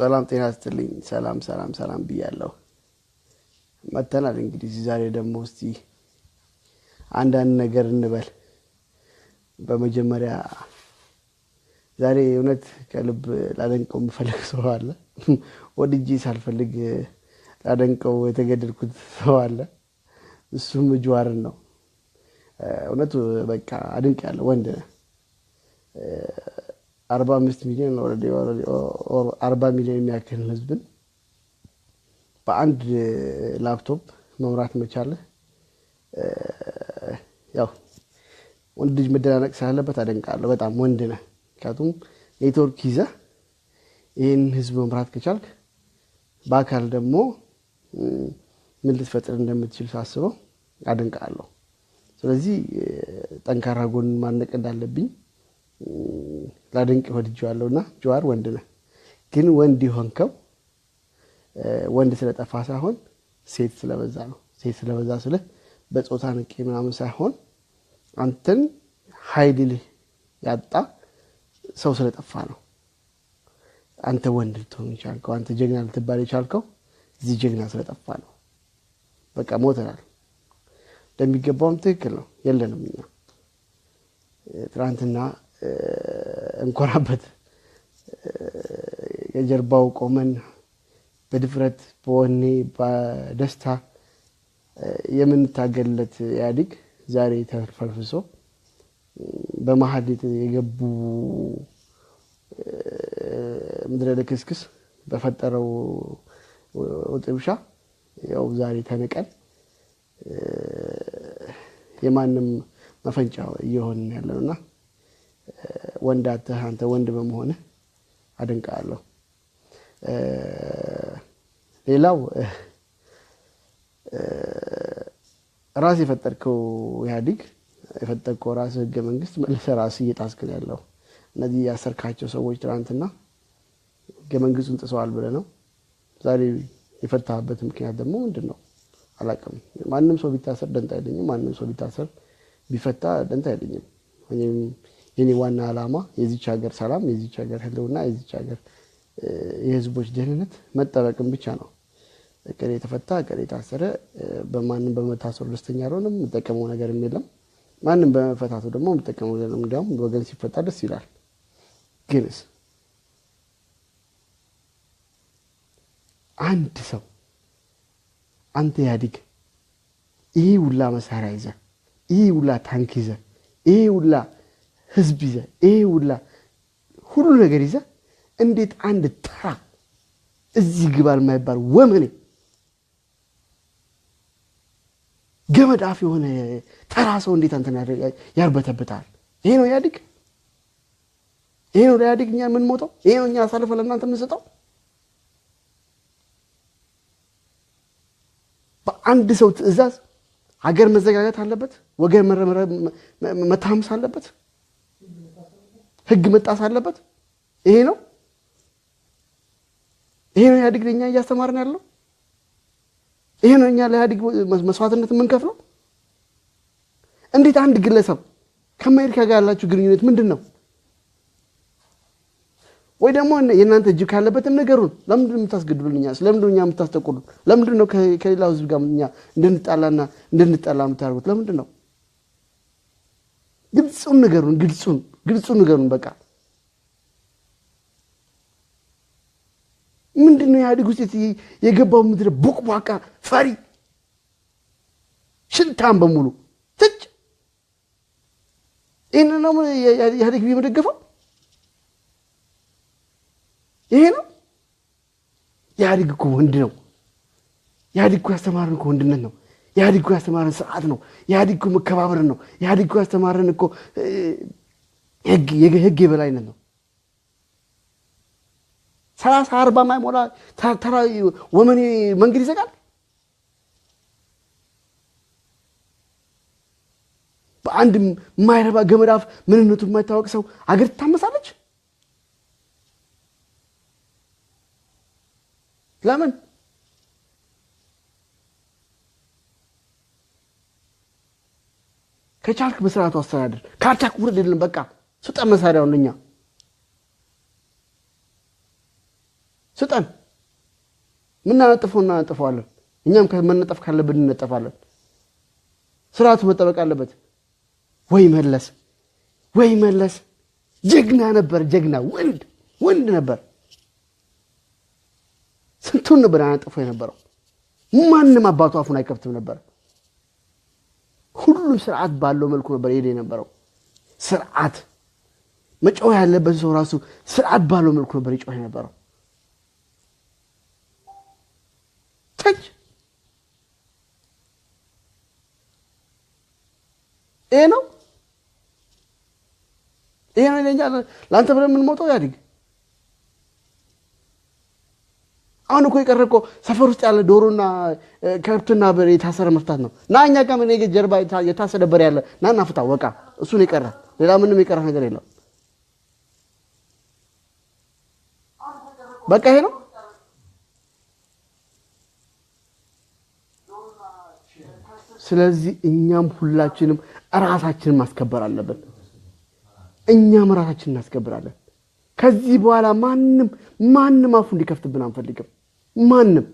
ሰላም ጤና ይስጥልኝ ሰላም ብያለሁ መተናል እንግዲህ ዛሬ ደግሞ እስቲ አንዳንድ ነገር እንበል በመጀመሪያ ዛሬ እውነት ከልብ ላደንቀው የምፈልግ ሰው አለ ወድጄ ሳልፈልግ ላደንቀው የተገደድኩት ሰው አለ እሱም ጀዋርን ነው እውነት በቃ አድንቄያለሁ ወንድ 45 ሚሊዮን ኦሬዲ 40 ሚሊዮን የሚያክል ህዝብን በአንድ ላፕቶፕ መምራት መቻል ያው ወንድ ልጅ መደናነቅ ስላለበት አደንቃለሁ በጣም ወንድ ነህ ምክንያቱም ኔትወርክ ይዘህ ይሄን ህዝብ መምራት ከቻልክ በአካል ደግሞ ምን ልትፈጥር እንደምትችል ሳስበው አደንቃለሁ ስለዚህ ጠንካራ ጎን ማነቅ እንዳለብኝ ላደንቅ ወድጄዋለሁና ጀዋር ወንድ ነህ ግን ወንድ ይሆንከው ወንድ ስለጠፋ ሳይሆን ሴት ስለበዛ ነው ሴት ስለበዛ ስለ በጾታ ንቄ ምናምን ሳይሆን አንተን ኃይል ያጣ ሰው ስለጠፋ ነው አንተ ወንድ ልትሆን ይቻልከው አንተ ጀግና ልትባል ይቻልከው እዚህ ጀግና ስለጠፋ ነው በቃ ሞተናል እንደሚገባውም ትክክል ነው የለንም እኛ ትራንትና እንቆራበት የጀርባው ቆመን በድፍረት በወኔ በደስታ የምንታገልለት ያዲግ ዛሬ ተፈልፍሶ በመሃል የገቡ ምድረ ለክስክስ በፈጠረው ወጥብሻ ያው ዛሬ ተነቀል የማንም መፈንጫው እየሆነ ያለውና ወንዳተ አንተ ወንድ በመሆነ አደንቃለሁ ሌላው ራስ የፈጠርከው ያዲግ የፈጠርከው ራስ ህገ መንግስት መልሰ ራስ እየጣስከ ያለው እነዚህ ያሰርካቸው ሰዎች ትራንትና ህገ መንግስቱን ጥሰዋል ብለ ነው ዛሬ የፈታበት ምክንያት ደግሞ ምንድነው አላቀም ማንንም ሰው ቢታሰር ደንታ አይደለም ማንንም ሰው ቢታሰር ቢፈታ ደንታ አይደለም የኔ ዋና አላማ የዚች ሀገር ሰላም የዚች ሀገር ህልውና የዚች ሀገር የህዝቦች ደህንነት መጠበቅም ብቻ ነው ከሌ ተፈታ ከሌ ታሰረ በማንንም በመታሰር ደስተኛ አልሆንም መጠቀመው ነገር የለም ማንንም በመፈታቱ ደግሞ መጠቀመው ነገር እንደውም ወገን ሲፈታ ደስ ይላል ግንስ አንድ ሰው አንተ ያዲግ ይሄ ሁላ መሳሪያ ይዘህ ይሄ ሁላ ታንክ ይዘህ ይሄ ሁላ ህዝብ ይዘህ ይሄ ሁሉ ነገር ይዘህ እንዴት አንድ ተራ እዚህ ግባል ማይባል ወመኔ ገመድ አፍ የሆነ ተራ ሰው እንዴት አንተን ያርበተበታል ይሄ ነው ያዲግ ይሄ ነው ያዲግኛ ምን ሞተው ይሄ ነው እኛ አሳልፈ ለእናንተ የምንሰጠው በአንድ ሰው ትዕዛዝ ሀገር መዘጋጋት አለበት ወገን መታመስ አለበት ህግ መጣስ አለበት ይሄ ነው ያዲግ ለኛ እያስተማርን ያለው ይሄ ነው እኛ ለያዲግ መስዋዕትነት የምንከፍለው እንዴት አንድ ግለሰብ ከአሜሪካ ጋር ያላችሁ ግንኙነት ምንድነው ወይ ደግሞ የእናንተ እጅ ካለበትም ነገሩን ለምንድን ነው የምታስገድሉልኛ ስለምንድን ነው የምታስተቆሉን ለምንድን ነው ከሌላው ህዝብ ጋር እኛ እንድንጣላ የምታደርጉት ለምንድን ነው ግልጹን ነገሩን በቃ ምንድነው ያዲግ ውስጥ የገባው ምድረ ቡቅቧቃ ፈሪ ሽንታም በሙሉ ትጭ ነው ያዲግ ቢመደገፈው ይሄ ነው ያዲግ እኮ ወንድ ነው ያዲግ እኮ ያስተማረን እኮ ወንድነት ነው ያዲግ እኮ ያስተማረን ስርዓት ነው ያዲግ እኮ መከባበር ነው ያዲግ እኮ ያስተማረን እኮ ህግ የበላይነት ነው 30-40 ማይሞላ ተራ ወመኔ መንገድ ይዘጋል በአንድ ማይረባ ገመዳፍ ምንነቱ የማይታወቅ ሰው አገር ታመሳለች ለምን ከቻልክ በስርዓቱ አስተዳደር ካርታክ ውርድ አይደለም በቃ ስጠ መሳሪያውን ለኛ ስጠን ምናነጥፈው እናነጥፈዋለን እኛም ከመነጠፍ ካለብን እንነጠፋለን ስርዓቱ መጠበቅ አለበት ወይ መለስ ጀግና ነበር ጀግና ወንድ ነበር ስንቱን ነበር አነጥፈው የነበረው ማንንም አባቱ አፉን አይከፍትም ነበር ሁሉም ስርዓት ባለው መልኩ ነበር ይሄድ የነበረው ስርዓት መጮህ ያለበት ሰው ራሱ ስርዓት ባለው መልኩ ነበር ይጮህ የነበረው ተጅ ነው ለኛ ላንተ ብለን ምን ሞተው ያድግ አሁን እኮ የቀረቆ ሰፈር ውስጥ ያለ ዶሮና ከብትና በሬ የታሰረ መፍታት ነው ና እኛ ጋር ምን ጀርባ የታሰረ በሬ ያለ ናና ፍታ ወቃ እሱ ነው የቀረ ሌላ ምንም የቀረ ነገር የለም በቃ ይሄ ነው ስለዚህ እኛም ሁላችንም ራሳችንን ማስከበር አለብን እኛም ራሳችንን እናስከብራለን ከዚህ በኋላ ማንንም አፉ እንዲከፍትብን አንፈልግም ማንንም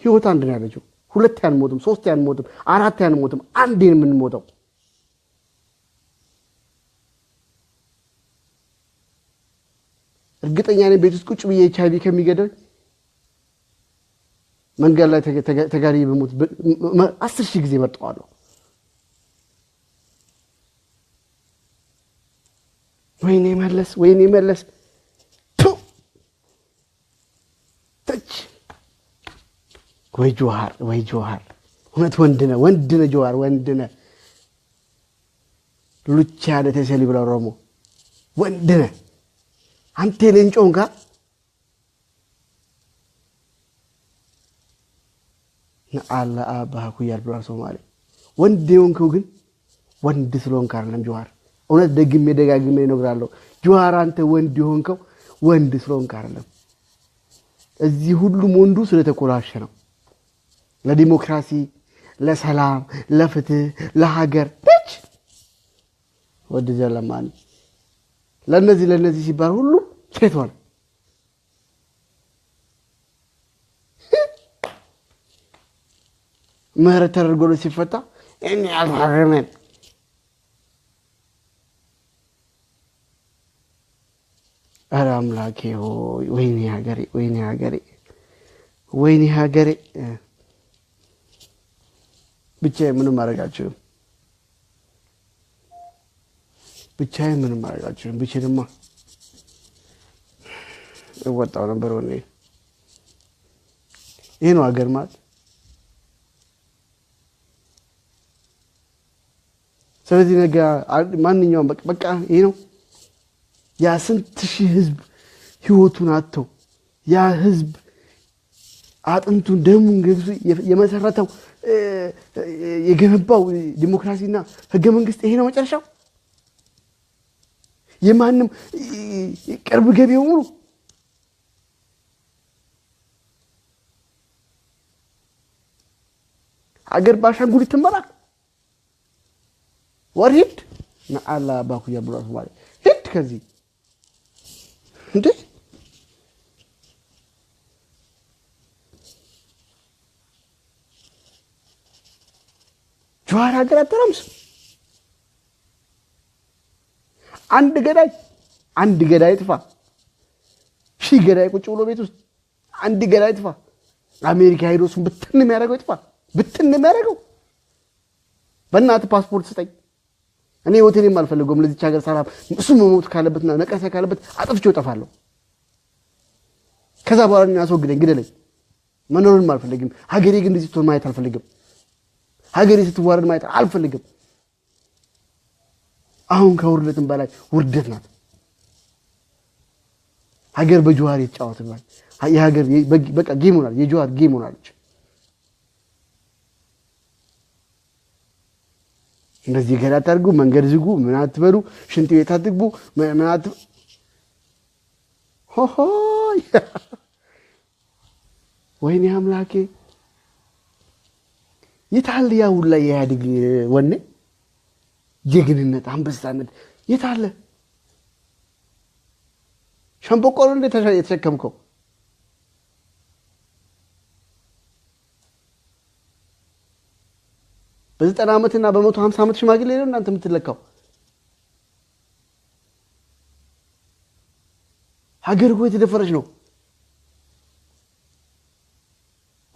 ህይወት አንድ ነው ያለችው ሁለት ያንሞትም ሶስት ያንሞትም አራት ያንሞትም አንዴ ነው የምንሞተው እርግጠኛ ነኝ ቤት ውስጥ ቁጭ ብዬ ኤችአይቪ ከሚገደል መንገድ ላይ ተጋሪ በሞት 10,000 ጊዜ መርጠዋለሁ ወይኔ መለስ ተች ወይ ጆሃር እውነት ወንድነ ጆሃር ወንድነ ሉቻ ለተሰሊ ብለው ሮሞ ወንድነ አንተ ለንጮንጋ አላ አባኩ ያልብራ ሶማሌ ወንድ የሆንከው ግን ወንድ ስለሆንክ አይደለም ጆሃር እውነት ደጋግሜ እነግራለሁ ጆሃር አንተ ወንድ የሆንከው ወንድ ስለሆንክ አይደለም እዚህ ሁሉም ወንዱ ስለተቆላሸ ነው ለዲሞክራሲ ለሰላም ለፍትህ ለሀገር ብቻ ወደ ዘላማን ለነዚህ ሲባል ሁሉ ሴት ሆነ ምህረት ተደርጎ ሲፈታ እኔ አልሐረመን አምላኬ ሆይ ወይኔ ሀገሬ ብቻዬን ምንም ማድረግ አልችልም ብቻዬንማ እወጣው ነበር ወኔ ይሄ ነው ሀገር ማለት ስለዚህ ነገ ማንኛውም በቃ ይሄ ነው ያ ስንት ሺህ ህዝብ ህይወቱን አጥተው ያ ህዝብ አጥንቱን ደሙን ገብቶ የመሰረተው የገነባው ዲሞክራሲና ህገ መንግስት ይሄ ነው መጨረሻው የማንም ቅርብ ገቢው ሙሉ አገር ባሻንጉሊት ተመራ ወሪድ ነአላ ባኩ ያብራስ ማለት ሄድ ከዚህ እንዴ ጆሃር ሀገር አተራምስ አንድ ገዳይ ጥፋ ሺህ ገዳይ ቁጭ ብሎ ቤት ውስጥ አንድ ገዳይ ጥፋ አሜሪካ ሄዶስን ብትን የሚያደርገው ጥፋ ብትን የሚያደርገው በእናት ፓስፖርት ስጠኝ እኔ ሆቴልም አልፈልገውም ለዚህ ሀገር ሰላም እሱ መሞት ካለበትና ነቀሳ ካለበት አጥፍቼው ጠፋለሁ ከዛ በኋላ እኔ አስወግደኝ ግደለኝ መኖርም አልፈልግም ሀገሬ ግን እንደዚህ ስትሆን ማየት አልፈልግም ሀገሬ ስትዋረድ ማየት አልፈልግም አሁን ከውርደትም በላይ ውርደት ናት ሀገር በጆሃር የተጫወተባል የሀገር በቃ ጌም ሆናል የጆሃር ጌም ሆናለች እንደዚህ ገና ታርጉ መንገድ ዝጉ ምን አትበሉ ሽንት ቤት አትግቡ ምን ሆሆ ወይኔ አምላኬ የታለ ያው ላይ ያድግ ወኔ ጀግንነት አንበሳነት የታለ ሸምበቆ ነው እንደ የተሸከምከው? በ90 ዓመትና በ150 ዓመት ሽማግሌ ነው እናንተ የምትለካው? ሀገር እኮ የተደፈረች ነው።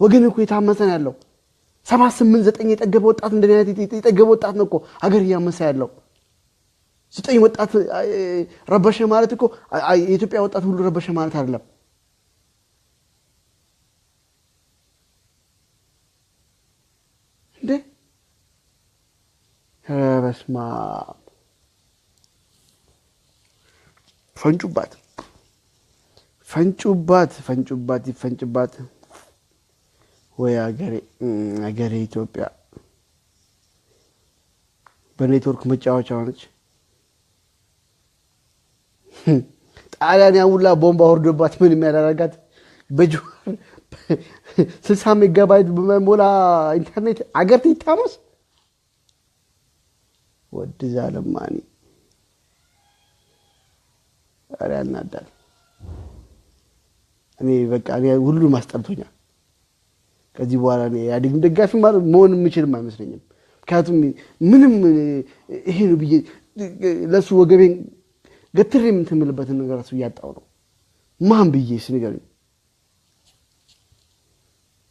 ወገን እኮ የታመሰ ነው ያለው። 7 8 9 የጠገበ ወጣት እንደኔ አይነት የጠገበ ወጣት ነው እኮ ሀገር እያመሰ ያለው። 9 ወጣት ረበሸ ማለት እኮ የኢትዮጵያ ወጣት ሁሉ ረበሸ ማለት አይደለም። እንዴ በስማ ፈንጩባት ይፈንጩባት። ወይ አገሬ ኢትዮጵያ በኔትወርክ መጫወቻ ሆነች። ጣሊያን ያውላ ቦምባ ወርዶባት ምን የሚያደርጋት በጆር 60 ሜጋባይት በመሞላ ኢንተርኔት አገር ትታመስ። ወድ ዛለማኒ አረ ያናዳል። እኔ በቃ ሁሉ ማስጠልቶኛል። ከዚህ በኋላ እኔ ያድግ ደጋፊ ማለት መሆን የምችልም አይመስለኝም። ምክንያቱም ምንም ይሄ ነው ብዬ ለሱ ወገቤን ገትሬ የምትምልበትን ነገር እሱ እያጣው ነው። ማን ብዬ ስንገርኝ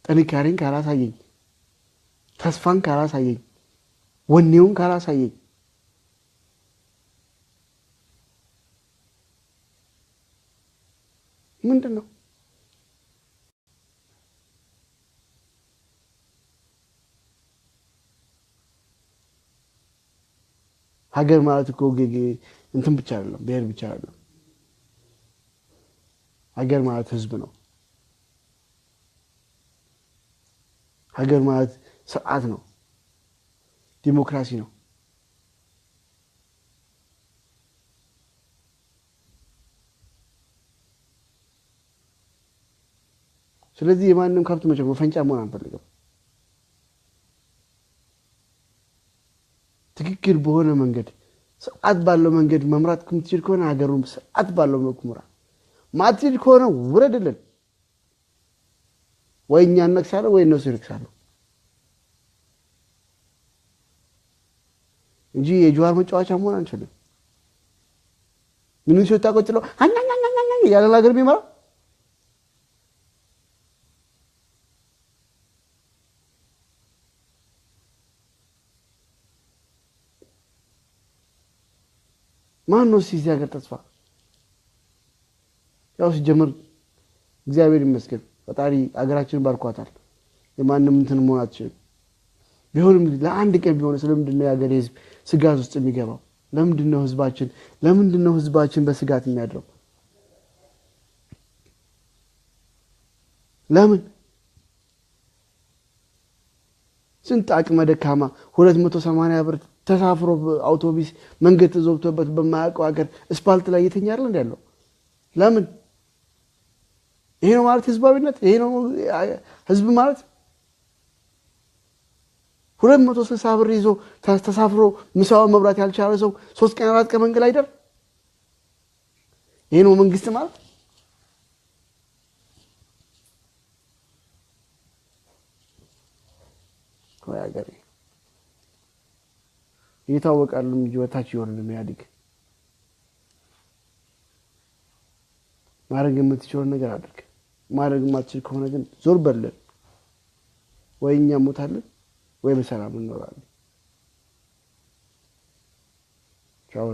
ጥንካሬን ካላሳየኝ፣ ተስፋን ካላሳየኝ፣ ወኔውን ካላሳየኝ ምንድን ነው? ሀገር ማለት እኮ እንትን ብቻ አይደለም፣ ብሔር ብቻ አይደለም። ሀገር ማለት ህዝብ ነው። ሀገር ማለት ስርዓት ነው፣ ዲሞክራሲ ነው። ስለዚህ የማንም ከብት መፈንጫ መሆን አንፈልግም። ትክክል በሆነ መንገድ ስርዓት ባለው መንገድ መምራት ከምትችል ከሆነ ሀገሩን ስርዓት ባለው መልኩ ምራ። ማትችል ከሆነ ውረድልን። ወይ እኛ እንነክሳለን ወይ እነሱ ይነክሳሉ እንጂ የጀዋር መጫወቻ መሆን አንችልም። ምንም ሲወጣ ቆጥለው አኛኛኛኛ ያለ ሀገር ቢመራ ማን ነው ሲዚ ሀገር ተስፋ? ያው ሲጀምር እግዚአብሔር ይመስገን ፈጣሪ ሀገራችንን ባርኳታል። የማንም እንትን መሆን አትችልም። ቢሆንም ለአንድ ቀን ቢሆን ስለምንድን ነው የሀገር ህዝብ ስጋት ውስጥ የሚገባው? ለምንድን ነው ህዝባችን በስጋት የሚያድረው? ለምን? ስንት አቅመ ደካማ 280 ብር ተሳፍሮ አውቶቡስ መንገድ ተዘግቶበት በማያውቀው ሀገር እስፓልት ላይ እየተኛለ እንዳለው ለምን? ይሄ ነው ማለት ህዝባዊነት? ይሄ ነው ህዝብ ማለት? 260 ብር ይዞ ተሳፍሮ ምሳው መብራት ያልቻለ ሰው 3 ቀን 4 ቀን መንገድ አይደር? ይሄ ነው መንግስት ማለት? ወይ ሀገሬ ይታወቃል እንጂ ወታች ይሆን ነው የሚያድግ። ማድረግ የምትችለው ነገር አድርግ። ማድረግ የማትችል ከሆነ ግን ዞር በለን። ወይ እኛ ሞታለን ወይ በሰላም እንኖራለን። ቻው።